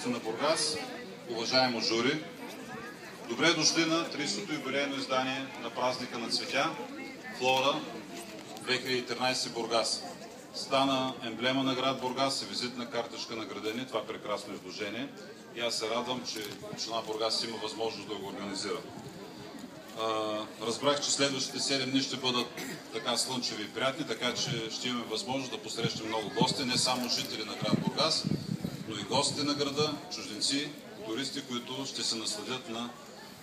гости на Бургас, уважаемо жури! Добре дошли на 30-то юбилейно издание на празника на цветя Флора 2013 Бургас. Стана емблема на град Бургас и визитна картичка на града ни, това прекрасно изложение. И аз се радвам, че община Бургас има възможност да го организира. Разбрах, че следващите 7 дни ще бъдат така слънчеви и приятни, така че ще имаме възможност да посрещнем много гости, не само жители на град Бургас, но и гости на града, чужденци, туристи, които ще се насладят на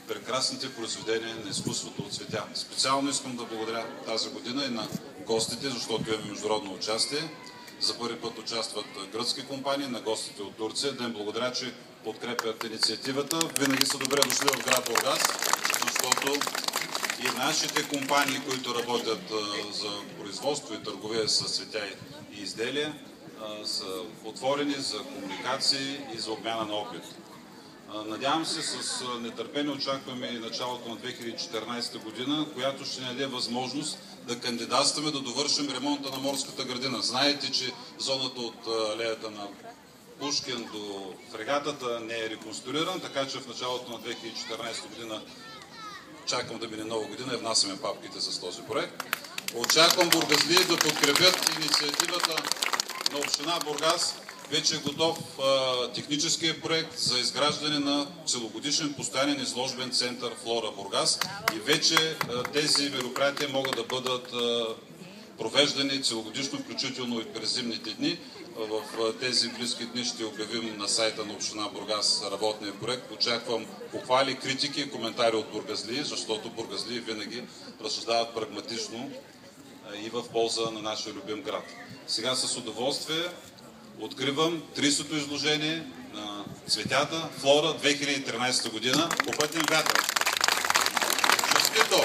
прекрасните произведения на изкуството от цветя. Специално искам да благодаря тази година и на гостите, защото имаме международно участие. За първи път участват гръцки компании, на гостите от Турция. Да им благодаря, че подкрепят инициативата. Винаги са добре дошли в град Бургас, защото и нашите компании, които работят за производство и търговия с цветя и изделия, са отворени за комуникации и за обмяна на опит. Надявам се, с нетърпение очакваме и началото на 2014 година, която ще ни даде възможност да кандидатстваме да довършим ремонта на морската градина. Знаете, че зоната от алеята на Пушкин до фрегатата не е реконструиран, така че в началото на 2014 година чакам да мине нова година и внасяме папките с този проект. Очаквам бургазлии да подкрепят инициативата на община Бургас. Вече е готов техническия проект за изграждане на целогодишен постоянен изложбен център Флора Бургас и вече тези мероприятия могат да бъдат провеждани целогодишно, включително и през зимните дни. В тези близки дни ще обявим на сайта на община Бургас работния проект. Очаквам похвали, критики и коментари от бургазлии, защото бургазлии винаги разсъждават прагматично и в полза на нашия любим град. Сега с удоволствие откривам 30-то изложение на цветята Флора 2013 година по пътен вятър. Честито!